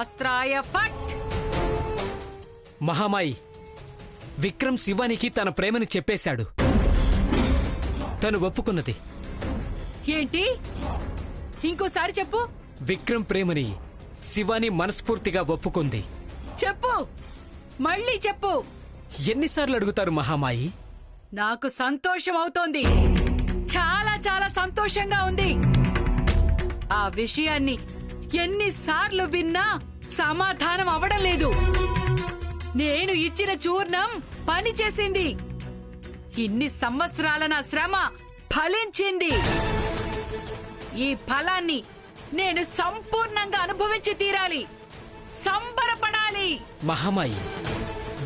అస్త్రాయ ఫట్. మహామాయి, విక్రమ్ శివానికి తన ప్రేమని చెప్పేశాడు. తను ఒప్పుకున్నది. ఏంటి? ఇంకోసారి చెప్పు. విక్రమ్ ప్రేమని శివాని మనస్ఫూర్తిగా ఒప్పుకుంది. చెప్పు, మళ్ళీ చెప్పు. ఎన్నిసార్లు అడుగుతారు మహామాయి? నాకు సంతోషం అవుతోంది. చాలా చాలా సంతోషంగా ఉంది. ఆ విషయాన్ని ఎన్నిసార్లు విన్నా సమాధానం అవడం లేదు. నేను ఇచ్చిన చూర్ణం పని చేసింది. ఇన్ని సంవత్సరాల నా శ్రమ ఫలించింది. ఈ ఫలాన్ని నేను సంపూర్ణంగా అనుభవించి తీరాలి. సంబరపడాలి. మహామాయి,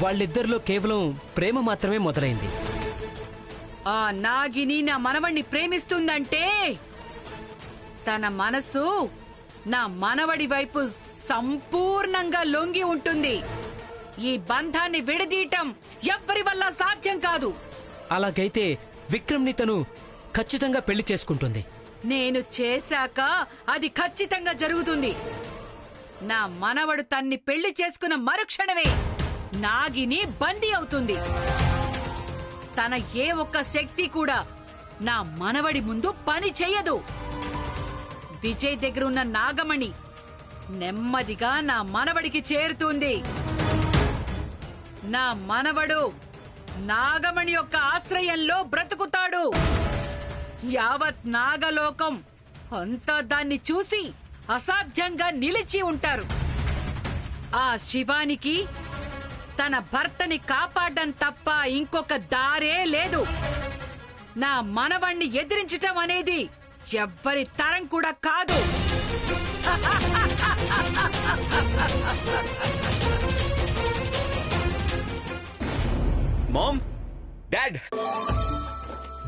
వాళ్ళిద్దరిలో కేవలం ప్రేమ మాత్రమే మొదలైంది. ఆ నాగిని నా మనవణ్ణి ప్రేమిస్తుందంటే తన మనసు నా మనవడి వైపు సంపూర్ణంగా లొంగి ఉంటుంది. ఈ బంధాన్ని విడదీయటం ఎవ్వరి వల్ల సాధ్యం కాదు. అలాగైతే విక్రమ్ని తను ఖచ్చితంగా పెళ్లి చేసుకుంటుంది. నేను చేశాక అది ఖచ్చితంగా జరుగుతుంది. నా మనవడు తన్ని పెళ్లి చేసుకున్న మరుక్షణమే నాగిని బందీ అవుతుంది. తన ఏ ఒక్క శక్తి కూడా నా మనవడి ముందు పని చెయ్యదు. విజయ్ దగ్గర ఉన్న నాగమణి నెమ్మదిగా నా మనవడికి చేరుతుంది. నా మనవడు నాగమణి యొక్క ఆశ్రయంలో బ్రతుకుతాడు. యావత్ నాగలోకం అంతా దాన్ని చూసి అసాధ్యంగా నిలిచి ఉంటారు. ఆ శివానికి తన భర్తని కాపాడడం తప్ప ఇంకొక దారే లేదు. నా మనవణ్ణి ఎదిరించటం అనేది ఎవ్వరి తరం కూడా కాదు. Mom, dad,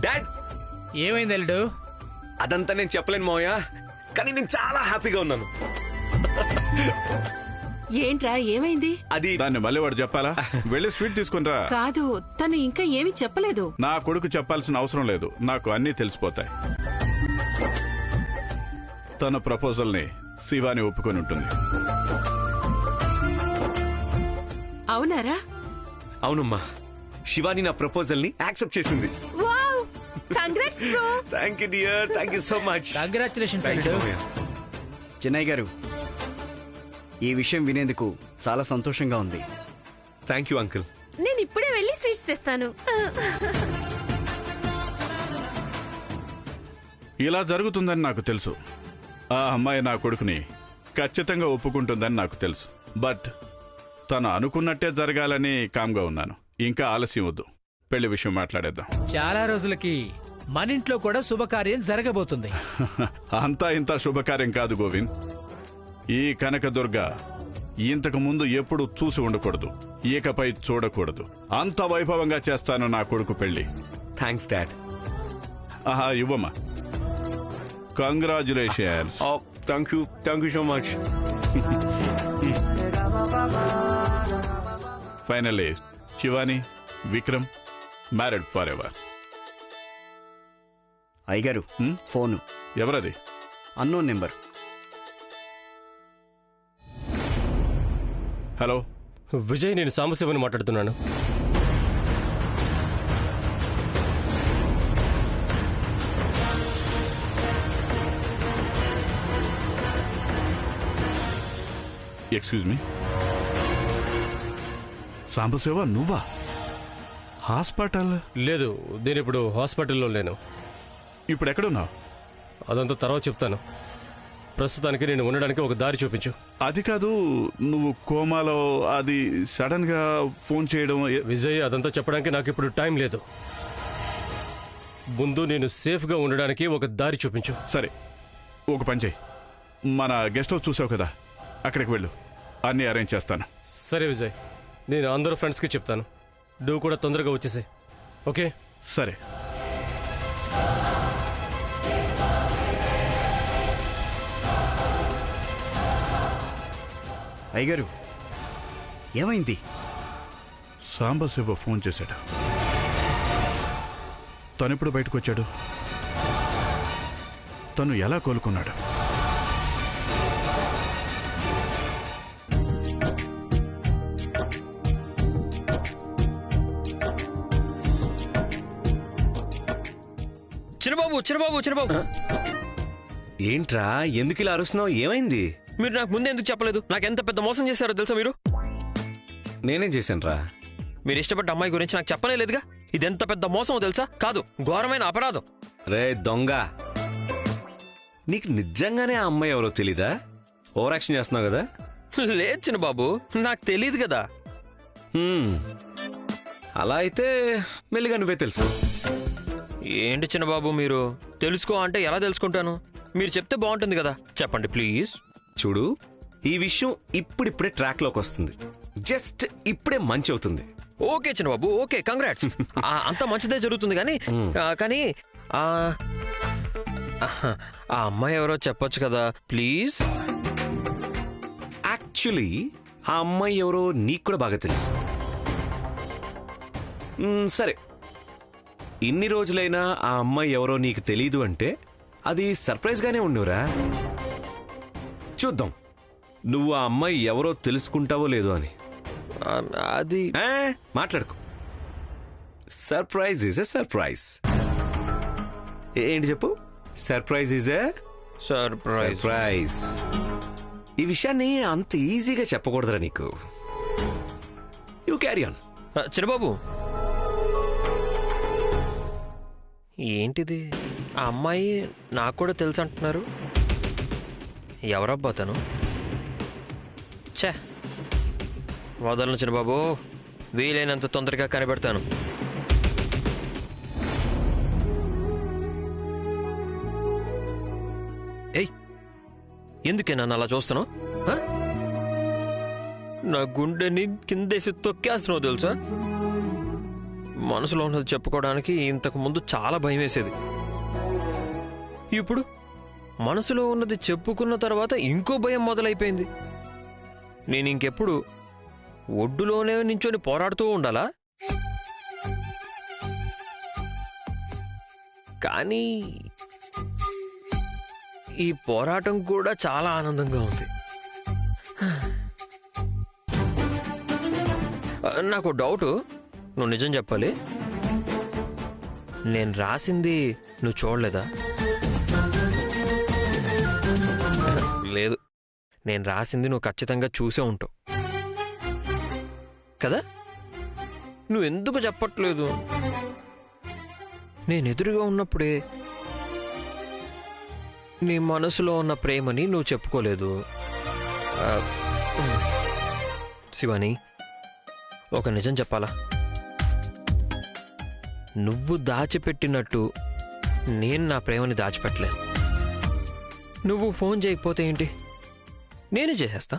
dad. ఏమైంది అల్లుడు? అదంతా నేను చెప్పలేను మావయ్య, కానీ నేను చాలా హ్యాపీగా ఉన్నాను. ఏంట్రా, ఏమైంది? అది దాన్ని మళ్ళీ వాడు చెప్పాలా? వెళ్ళి స్వీట్ తీసుకునిరా. కాదు, తను ఇంకా ఏమీ చెప్పలేదు. నా కొడుకు చెప్పాల్సిన అవసరం లేదు, నాకు అన్నీ తెలిసిపోతాయి. తన ప్రపోజల్ ని శివాని ఒప్పుకొని ఉంటుంది. అవునారా? అవునమ్మా, శివాని నా ప్రపోజల్ ని యాక్సెప్ట్ చేసింది. Wow, congrats bro. Thank you dear, thank you so much. Congratulations thank you అల్లుడు. మావయ్య. చిన్నయ్య గారు, ఈ విషయం వినేందుకు చాలా సంతోషంగా ఉంది. Thank you uncle. నేను ఇప్పుడే వెళ్ళి స్వీట్స్ తెస్తాను. ఇలా జరుగుతుందని నాకు తెలుసు. ఆ అమ్మాయి నా కొడుకుని ఖచ్చితంగా ఒప్పుకుంటుందని నాకు తెలుసు. బట్ తను అనుకున్నట్టే జరగాలని కామ్గా ఉన్నాను. ఇంకా ఆలస్యం వద్దు, పెళ్లి విషయం మాట్లాడేద్దాం. చాలా రోజులకి మన ఇంట్లో కూడా శుభకార్యం జరగబోతుంది. అంతా ఇంత శుభకార్యం కాదు గోవింద్. ఈ కనకదుర్గ ఇంతకు ముందు ఎప్పుడు చూసి ఉండకూడదు, ఇకపై చూడకూడదు. అంత వైభవంగా చేస్తాను నా కొడుకు పెళ్లి. Thanks dad. ఆహా, ఇవ్వమ్మా. Congratulations. Thank you so much. Finally Shivani, Vikram married for ever. అయ్యగారు, ఫోను. ఎవరది? Unknown number. హలో విజయ్, నేను సాంబశివని మాట్లాడుతున్నాను. ఎక్స్క్యూజ్ మీ, సాంబశివ నువ్వా? హాస్పిటల్? లేదు, నేను ఇప్పుడు హాస్పిటల్లో లేను. ఇప్పుడు ఎక్కడున్నావు? అదంతా తర్వాత చెప్తాను. ప్రస్తుతానికి నేను ఉండడానికి ఒక దారి చూపించు. అది కాదు, నువ్వు కోమాలో, అది సడన్ గా ఫోన్ చేయడం. విజయ్, అదంతా చెప్పడానికి నాకు ఇప్పుడు టైం లేదు. ముందు నేను సేఫ్గా ఉండడానికి ఒక దారి చూపించు. సరే, ఒక పని చేయి. మన గెస్ట్ హౌస్ చూసావు కదా, అక్కడికి వెళ్ళు, అన్నీ అరేంజ్ చేస్తాను. సరే విజయ్, నేను అందరూ ఫ్రెండ్స్కి చెప్తాను. నువ్వు కూడా తొందరగా వచ్చేసే. ఓకే? సరే. అయ్యగారు, ఏమైంది? సాంబశివ ఫోన్ చేశాడు. తనెప్పుడు బయటకు వచ్చాడు? తను ఎలా కోలుకున్నాడు? చిన్నబాబు చిన్నబాబు చిన్నబాబు ఏంట్రా ఎందుకు ఇలా అరుస్తున్నావు? ఏమైంది? మీరు నాకు ముందే ఎందుకు చెప్పలేదు? నాకు ఎంత పెద్ద మోసం చేశారో తెలుసా మీరు? నేనేం చేశానురా? మీరు ఇష్టపడ్డ అమ్మాయి గురించి నాకు చెప్పనే లేదుగా. ఇది ఎంత పెద్ద మోసమో తెలుసా? కాదు, ఘోరమైన అపరాధం. రే దొంగ, నీకు నిజంగానే ఆ అమ్మాయి ఎవరో తెలీదా? ఓవర్ యాక్షన్ చేస్తున్నావు కదా? లేదు చిన్నబాబు, నాకు తెలియదు కదా. అలా అయితే మెల్లిగా నువ్వే తెలుసుకో. ఏంటి చిన్నబాబు మీరు తెలుసుకో అంటే ఎలా తెలుసుకుంటాను? మీరు చెప్తే బాగుంటుంది కదా, చెప్పండి ప్లీజ్. చూడు, ఈ విషయం ఇప్పుడిప్పుడే ట్రాక్ లోకి వస్తుంది. జస్ట్ ఇప్పుడే మంచి అవుతుంది. ఓకే చిన్నబాబు, ఓకే, కంగ్రాట్స్. అంత మంచిదే జరుగుతుంది కానీ కానీ ఆ అమ్మాయి ఎవరో చెప్పొచ్చు కదా ప్లీజ్. యాక్చువల్లీ ఆ అమ్మాయి ఎవరో నీకు కూడా బాగా తెలుసు. సరే, ఇన్ని రోజులైనా ఆ అమ్మాయి ఎవరో నీకు తెలీదు అంటే అది సర్ప్రైజ్ గానే ఉండవురా. చూద్దాం నువ్వు ఆ అమ్మాయి ఎవరో తెలుసుకుంటావో లేదో అని. అది మాట్లాడుకో. Surprise is a surprise. ఏంటి చెప్పు? Surprise is a surprise. ఈ విషయాన్ని అంత ఈజీగా చెప్పకూడదురా నీకు. You carry on. చిరబాబు, ఏంటిది? ఆ అమ్మాయి నాకు కూడా తెలుసు అంటున్నారు. ఎవరబ్బా తను? ఛే, వదలను చిన్నబాబు, వీలైనంత తొందరగా కనిపెడతాను. ఏయ్, ఎందుకే నన్ను అలా చూస్తున్నావు? నా గుండెని కిందేసి తొక్కేస్తున్నావు తెలుసా. మనసులో ఉన్నది చెప్పుకోవడానికి ఇంతకు ముందు చాలా భయం వేసేది. ఇప్పుడు మనసులో ఉన్నది చెప్పుకున్న తర్వాత ఇంకో భయం మొదలైపోయింది. నేను ఇంకెప్పుడు ఒడ్డులోనే నించొని పోరాడుతూ ఉండాలా? కానీ ఈ పోరాటం కూడా చాలా ఆనందంగా ఉంది. నాకు డౌటు, నువ్వు నిజం చెప్పాలి. నేను రాసింది నువ్వు చూడలేదా? లేదు, నేను రాసింది నువ్వు ఖచ్చితంగా చూసే ఉంటావు కదా. నువ్వు ఎందుకు చెప్పట్లేదు? నేను ఎదురుగా ఉన్నప్పుడే నీ మనసులో ఉన్న ప్రేమని నువ్వు చెప్పుకోలేదు. శివాని, ఒక నిజం చెప్పాలా? నువ్వు దాచిపెట్టినట్టు నేను నా ప్రేమని దాచిపెట్టలేను. నువ్వు ఫోన్ చేయకపోతే ఏంటి, నేనే చేసేస్తా.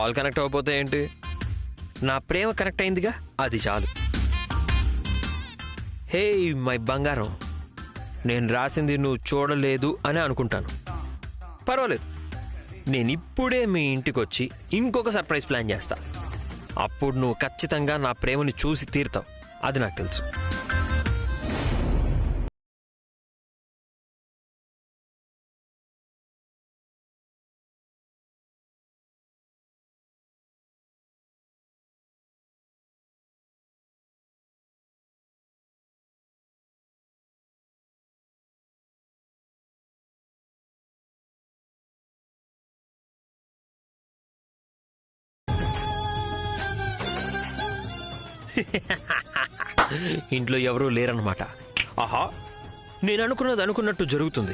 కాల్ కనెక్ట్ అవ్వకపోతే ఏంటి, నా ప్రేమ కనెక్ట్ అయిందిగా, అది చాలు. హే మై బంగారం, నేను రాసింది నువ్వు చూడలేదు అని అనుకుంటాను. పర్వాలేదు, నేను ఇప్పుడే మీ ఇంటికి వచ్చి ఇంకొక సర్ప్రైజ్ ప్లాన్ చేస్తా. అప్పుడు నువ్వు ఖచ్చితంగా నా ప్రేమని చూసి తీరుతావు, అది నాకు తెలుసు. ఇంట్లో ఎవరూ లేరన్నమాట. ఆహా, నేను అనుకున్నది అనుకున్నట్టు జరుగుతుంది.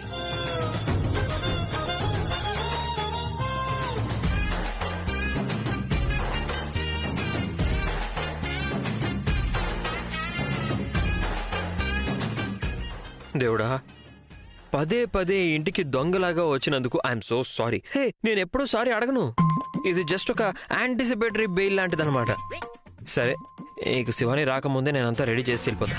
దేవుడా, పదే పదే ఇంటికి దొంగలాగా వచ్చినందుకు ఐఎమ్ సో సారీ. హే, నేను ఎప్పుడూ సారీ అడగను. ఇది జస్ట్ ఒక యాంటిసిపేటరీ బెయిల్ లాంటిదన్నమాట. సరే, నీకు శివాని రాకముందే నేనంతా రెడీ చేసి వెళ్ళిపోతా.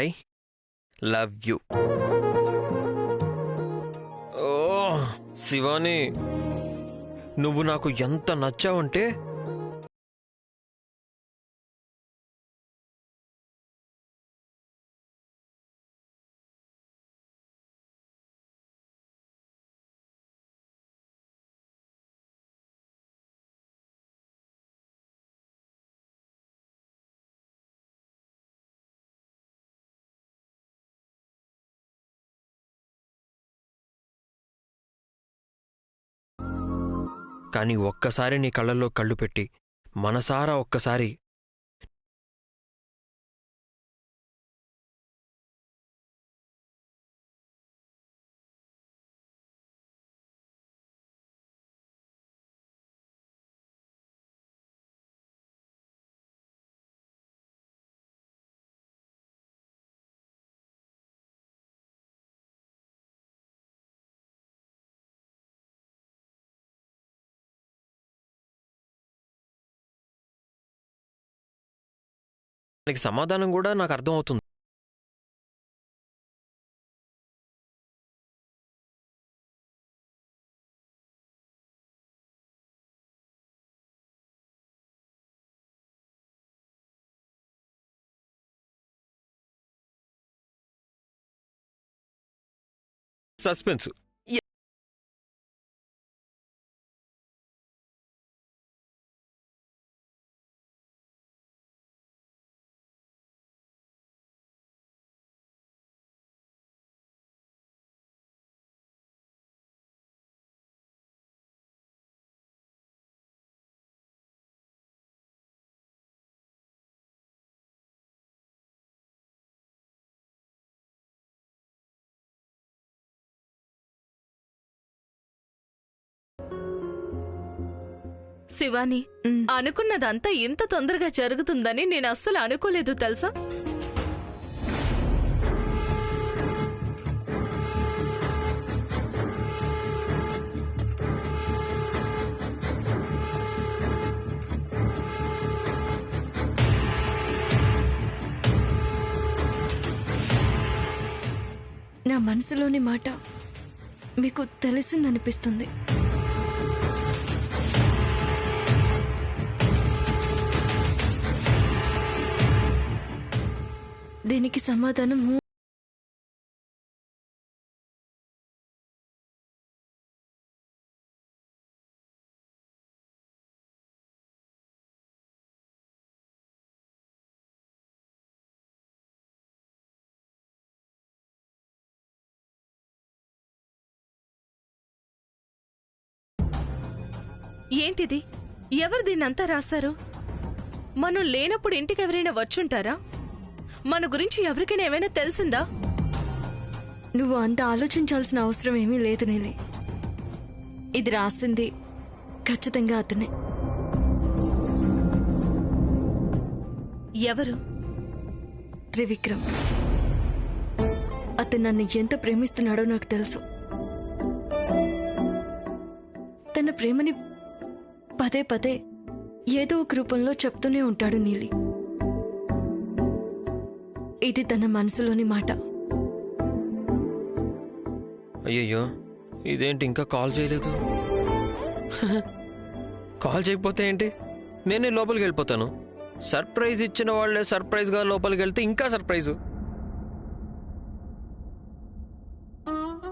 I love you. ఓ శివాని, నువ్వు నాకు ఎంత నచ్చావంటే కానీ ఒక్కసారి నీ కళ్ళల్లో కళ్ళు పెట్టి మనసారా ఒక్కసారి నీకు సమాధానం కూడా నాకు అర్థమవుతుంది. సస్పెన్స్. శివాని, అనుకున్నదంతా ఇంత తొందరగా జరుగుతుందని నేను అస్సలు అనుకోలేదు తెలుసా. నా మనసులోని మాట మీకు తెలిసిందనిపిస్తుంది. దీనికి సమాధానం ఏంటిది? ఎవరు దీన్నంతా రాశారు? మనం లేనప్పుడు ఇంటికి ఎవరైనా వచ్చుంటారా? మన గురించి ఎవరికైనా ఏమైనా తెలిసిందా? నువ్వు అంత ఆలోచించాల్సిన అవసరం ఏమీ లేదు నీలి. ఇది రాసింది ఖచ్చితంగా అతనే. ఎవరు? త్రివిక్రమ్. అతను నన్ను ఎంత ప్రేమిస్తున్నాడో నాకు తెలుసు. తన ప్రేమని పదే పదే ఏదో ఒక రూపంలో చెప్తూనే ఉంటాడు నీలి. ఇది తన మనసులోని మాట. అయ్యయ్యో, ఇదేంటి ఇంకా కాల్ చేయలేదు? కాల్ చేయకపోతే ఏంటి, నేనే లోపలికి వెళ్ళిపోతాను. సర్ప్రైజ్ ఇచ్చిన వాళ్లే సర్ప్రైజ్గా లోపలికి వెళ్తే ఇంకా సర్ప్రైజు.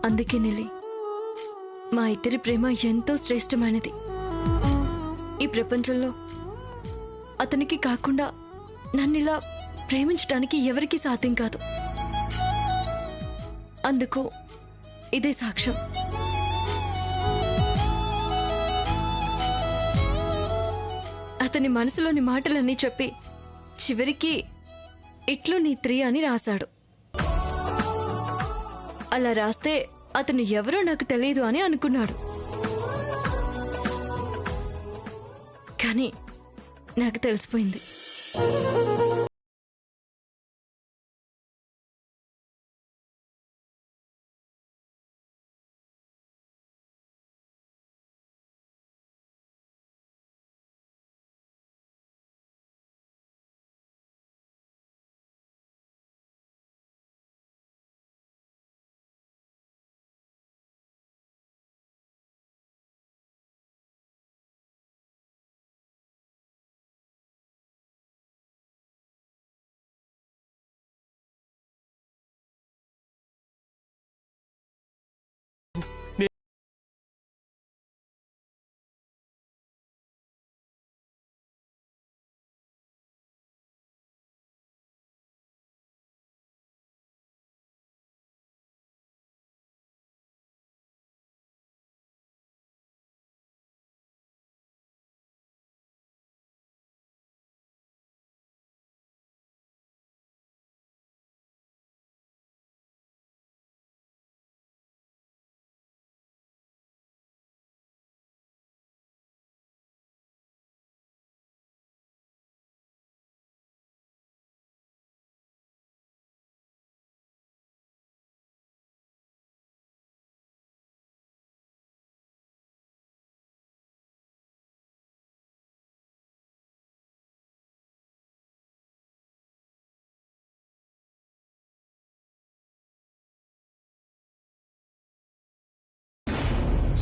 అందుకే నీలి, మా ఇద్దరి ప్రేమ ఎంతో శ్రేష్టమైనది. ఈ ప్రపంచంలో అతనికి కాకుండా నన్నిలా ప్రేమించడానికి ఎవరికీ సాధ్యం కాదు. అందుకు ఇదే సాక్ష్యం. అతని మనసులోని మాటలన్నీ చెప్పి చివరికి ఇట్లు నీ 3 అని రాశాడు. అలా రాస్తే అతను ఎవరో నాకు తెలియదు అని అనుకున్నాడు. కానీ నాకు తెలిసిపోయింది.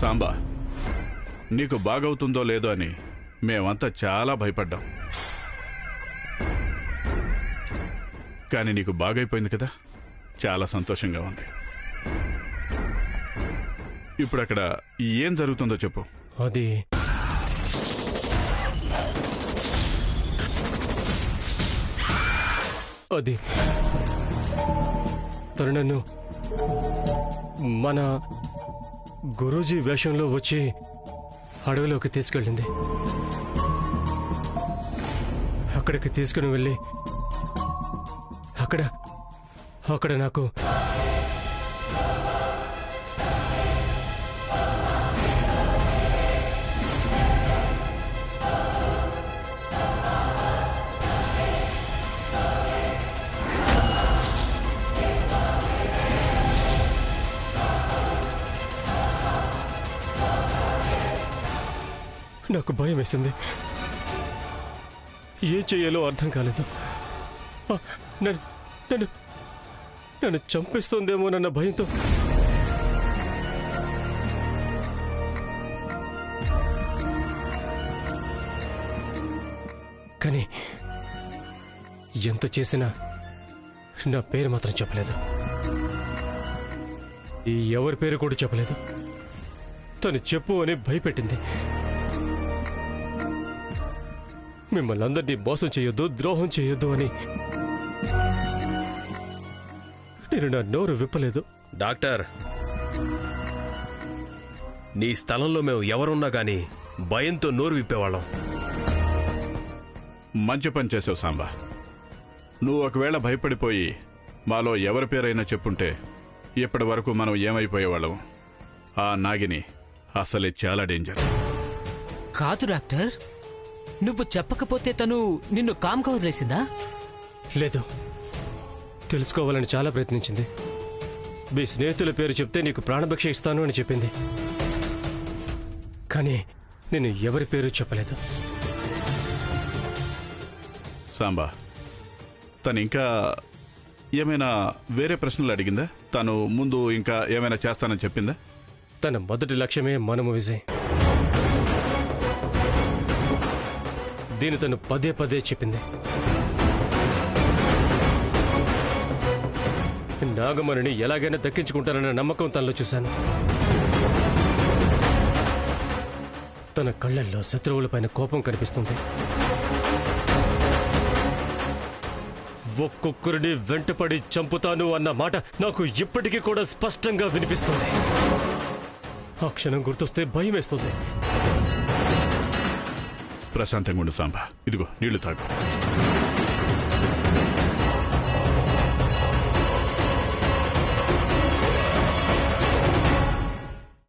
సాంబా, నీకు బాగవుతుందో లేదో అని మేమంతా చాలా భయపడ్డాం. కానీ నీకు బాగైపోయింది కదా, చాలా సంతోషంగా ఉంది. ఇప్పుడు అక్కడ ఏం జరుగుతుందో చెప్పు. అది అది తను నన్ను మన గురూజీ వేషంలో వచ్చి అడవిలోకి తీసుకెళ్ళింది. అక్కడికి తీసుకుని వెళ్ళి అక్కడ నాకు నాకు భయం వేసింది. ఏం చేయాలో అర్థం కాలేదు. నన్ను చంపేస్తుందేమోనన్న భయంతో కానీ ఎంత చేసినా నా పేరు మాత్రం చెప్పలేదు. ఎవరి పేరు కూడా చెప్పలేదు. తను చెప్పు అని భయపెట్టింది. మిమ్మల్ని అందరినీ మోసం చేయొద్దు, ద్రోహం చేయొద్దు అని నేను నా నోరు విప్పలేదు. డాక్టర్, నీ స్థలంలో మేము ఎవరున్నా గానీ భయంతో నోరు విప్పేవాళ్ళం. మంచి పని చేసావు సాంబా. నువ్వు ఒకవేళ భయపడిపోయి మాలో ఎవరి పేరైనా చెప్పుంటే ఇప్పటి వరకు మనం ఏమైపోయేవాళ్ళం. ఆ నాగిని అసలే చాలా డేంజర్. కాదు డాక్టర్, నువ్వు చెప్పకపోతే తను నిన్ను కామ్గా వదిలేసిందా? లేదు, తెలుసుకోవాలని చాలా ప్రయత్నించింది. మీ స్నేహితుల పేరు చెప్తే నీకు ప్రాణభిక్ష ఇస్తాను అని చెప్పింది. కానీ నేను ఎవరి పేరు చెప్పలేదు. సాంబా, తను ఇంకా ఏమైనా వేరే ప్రశ్నలు అడిగిందా? తను ముందు ఇంకా ఏమైనా చేస్తానని చెప్పిందా? తన మొదటి లక్ష్యమే మనము విజయ్. దీని తను పదే పదే చెప్పింది. నాగమణిని ఎలాగైనా దక్కించుకుంటానన్న నమ్మకం తనలో చూశాను. తన కళ్ళల్లో శత్రువులపైన కోపం కనిపిస్తుంది. ఒక్కొక్కరిని వెంటపడి చంపుతాను అన్న మాట నాకు ఇప్పటికీ కూడా స్పష్టంగా వినిపిస్తుంది. ఆ క్షణం గుర్తొస్తే భయం వేస్తుంది. ప్రశాంతంగా ఉండు సాంబా. ఇదిగో నీళ్లు తాగు.